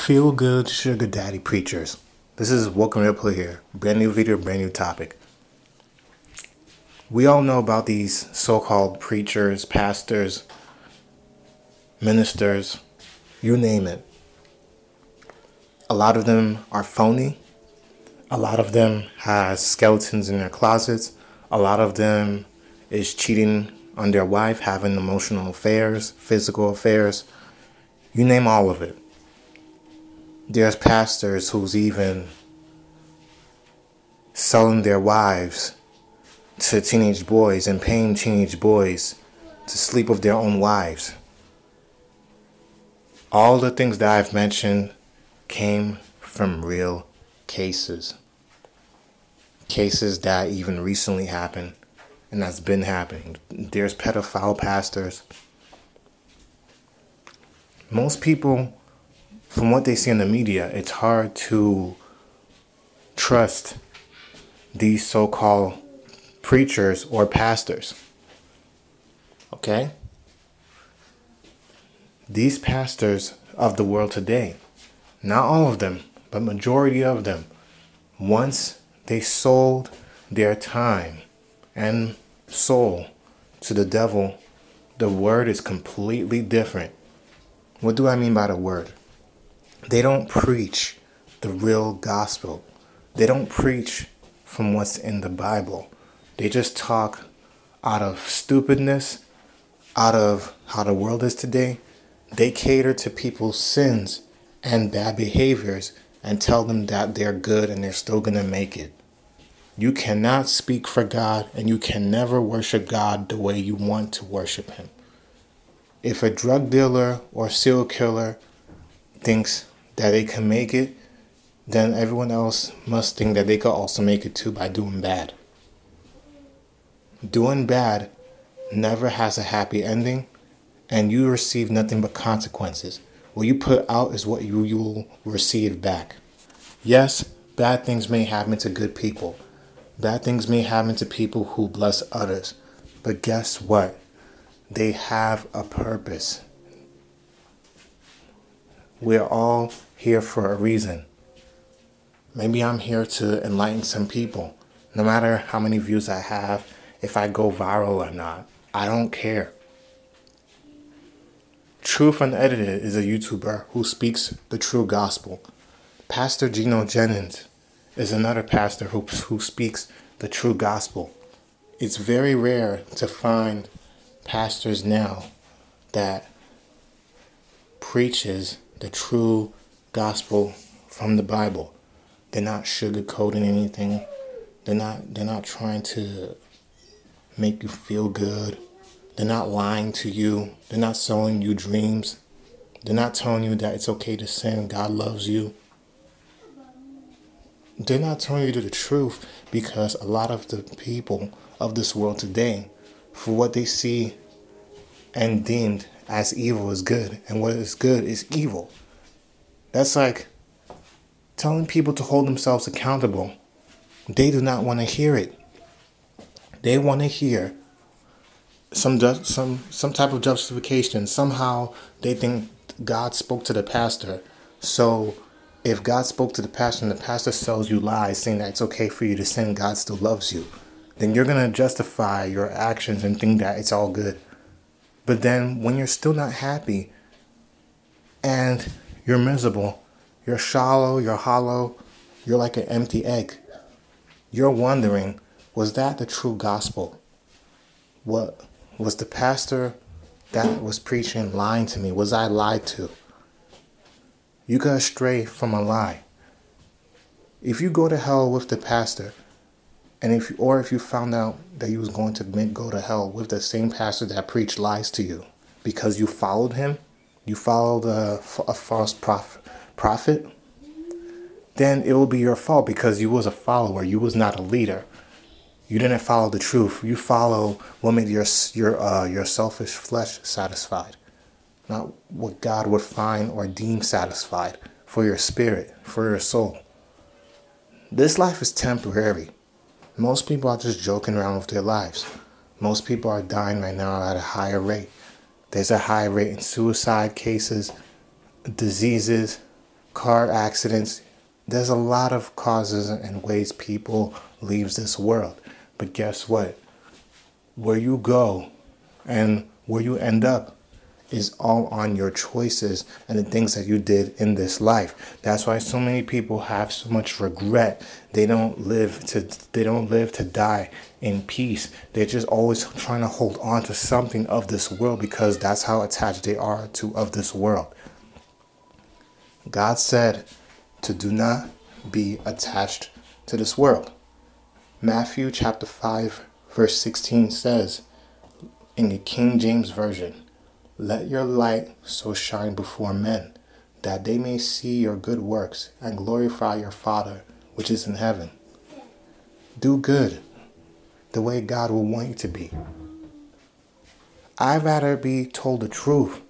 Feel good sugar daddy preachers. This is Welcome Ripple here. Brand new video, brand new topic. We all know about these so-called preachers, pastors, ministers, you name it. A lot of them are phony. A lot of them has skeletons in their closets. A lot of them is cheating on their wife, having emotional affairs, physical affairs. You name all of it. There's pastors who's even selling their wives to teenage boys and paying teenage boys to sleep with their own wives. All the things that I've mentioned came from real cases. Cases that even recently happened and that's been happening. There's pedophile pastors. Most people, from what they see in the media, it's hard to trust these so-called preachers or pastors. Okay? These pastors of the world today, not all of them, but majority of them, once they sold their time and soul to the devil, the word is completely different. What do I mean by the word? They don't preach the real gospel. They don't preach from what's in the Bible. They just talk out of stupidness, out of how the world is today. They cater to people's sins and bad behaviors and tell them that they're good and they're still going to make it. You cannot speak for God and you can never worship God the way you want to worship Him. If a drug dealer or serial killer thinks that they can make it, then everyone else must think that they could also make it too by doing bad. Doing bad never has a happy ending, and you receive nothing but consequences. What you put out is what you will receive back. Yes, bad things may happen to good people. Bad things may happen to people who bless others. But guess what? They have a purpose. We're all here for a reason. Maybe I'm here to enlighten some people. No matter how many views I have, if I go viral or not, I don't care. Truth Unedited is a YouTuber who speaks the true gospel. Pastor Gino Jennings is another pastor who speaks the true gospel. It's very rare to find pastors now that preaches the true gospel from the Bible. They're not sugarcoating anything. They're not trying to make you feel good. They're not lying to you. They're not selling you dreams. They're not telling you that it's okay to sin. God loves you. They're not telling you the truth because a lot of the people of this world today, for what they see and deemed as evil is good, and what is good is evil. That's like telling people to hold themselves accountable. They do not want to hear it. They want to hear some type of justification. Somehow they think God spoke to the pastor. So if God spoke to the pastor and the pastor sells you lies saying that it's okay for you to sin, God still loves you, then you're going to justify your actions and think that it's all good. But then when you're still not happy and you're miserable, you're shallow, you're hollow, you're like an empty egg, you're wondering, was that the true gospel? What was the pastor that was preaching lying to me? Was I lied to? You got astray from a lie. If you go to hell with the pastor, and if you found out that you was going to go to hell with the same pastor that preached lies to you because you followed him, you followed a false prophet, then it will be your fault because you was a follower. You was not a leader. You didn't follow the truth. You follow what made your selfish flesh satisfied, not what God would find or deem satisfied for your spirit, for your soul. This life is temporary. Most people are just joking around with their lives. Most people are dying right now at a higher rate. There's a high rate in suicide cases, diseases, car accidents. There's a lot of causes and ways people leave this world. But guess what? Where you go and where you end up is all on your choices and the things that you did in this life. That's why so many people have so much regret. They don't live to die in peace. They're just always trying to hold on to something of this world because that's how attached they are to of this world. God said to do not be attached to this world. Matthew chapter 5 verse 16 says in the King James Version, "Let your light so shine before men, that they may see your good works and glorify your Father which is in heaven." Do good the way God will want you to be. I'd rather be told the truth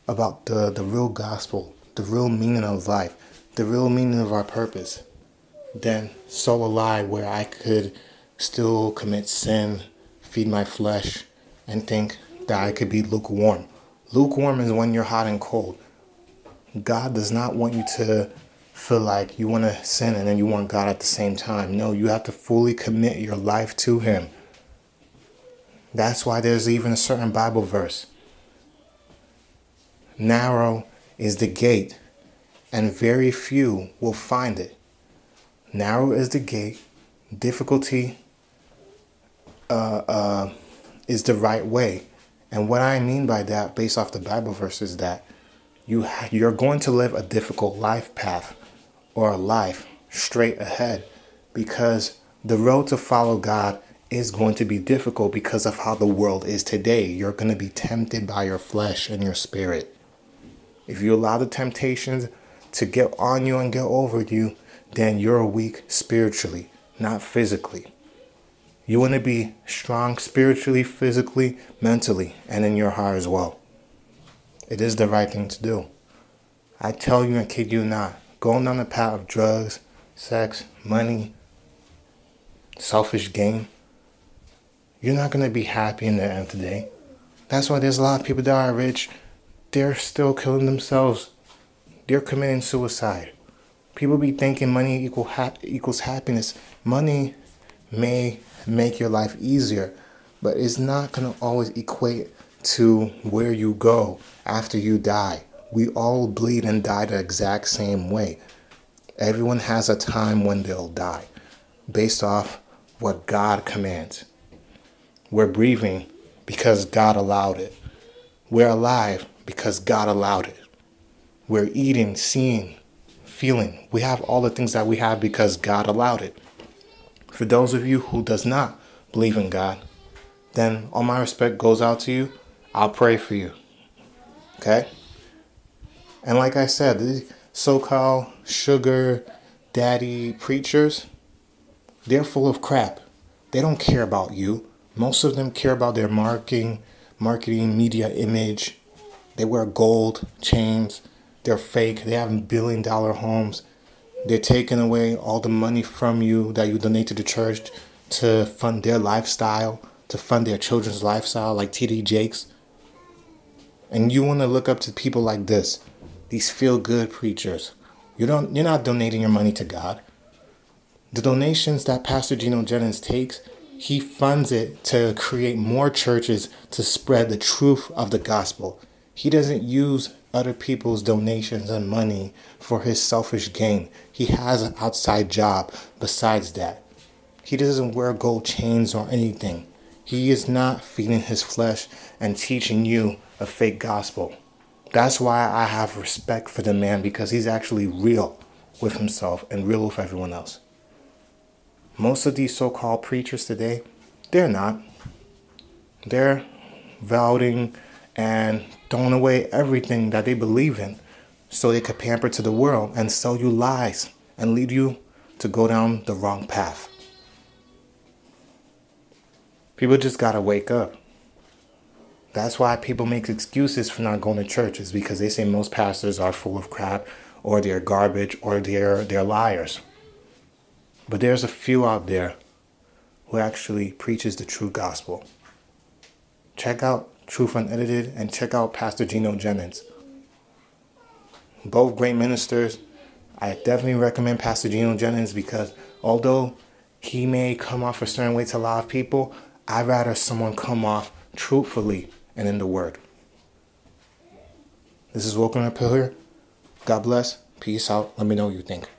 about the real gospel, the real meaning of life, the real meaning of our purpose, than sow a lie where I could still commit sin, feed my flesh, and think that I could be lukewarm. Lukewarm is when you're hot and cold. God does not want you to feel like you want to sin and then you want God at the same time. No, you have to fully commit your life to Him. That's why there's even a certain Bible verse. Narrow is the gate, and very few will find it. Narrow is the gate, difficulty is the right way. And what I mean by that, based off the Bible verse, is that you're going to live a difficult life path or a life straight ahead, because the road to follow God is going to be difficult because of how the world is today. You're going to be tempted by your flesh and your spirit. If you allow the temptations to get on you and get over you, then you're weak spiritually, not physically. You want to be strong spiritually, physically, mentally, and in your heart as well. It is the right thing to do. I tell you and kid you not, going down the path of drugs, sex, money, selfish gain, you're not going to be happy in the end of the day. That's why there's a lot of people that are rich. They're still killing themselves. They're committing suicide. People be thinking money equals happiness. Money may make your life easier, but it's not going to always equate to where you go after you die. We all bleed and die the exact same way. Everyone has a time when they'll die, based off what God commands. We're breathing because God allowed it. We're alive because God allowed it. We're eating, seeing, feeling. We have all the things that we have because God allowed it. For those of you who does not believe in God, then all my respect goes out to you. I'll pray for you. Okay? And like I said, these so-called sugar daddy preachers, they're full of crap. They don't care about you. Most of them care about their marketing, media image. They wear gold chains. They're fake. They have billion-dollar homes. They're taking away all the money from you that you donate to the church to fund their lifestyle, to fund their children's lifestyle, like TD Jakes. And you want to look up to people like this, these feel-good preachers. You're not donating your money to God. The donations that Pastor Gino Jennings takes, he funds it to create more churches to spread the truth of the gospel. He doesn't use other people's donations and money for his selfish gain. He has an outside job besides that. He doesn't wear gold chains or anything. He is not feeding his flesh and teaching you a fake gospel. That's why I have respect for the man, because he's actually real with himself and real with everyone else. Most of these so-called preachers today, they're not. They're vouting and throwing away everything that they believe in so they could pamper to the world and sell you lies and lead you to go down the wrong path. People just gotta wake up. That's why people make excuses for not going to churches, because they say most pastors are full of crap, or they're garbage, or they're liars. But there's a few out there who actually preaches the true gospel. Check out Truth Unedited and check out Pastor Gino Jennings. Both great ministers, I definitely recommend Pastor Geno Jennings because although he may come off a certain way to a lot of people, I'd rather someone come off truthfully and in the word. This is Welcome to Pillar. God bless. Peace out. Let me know what you think.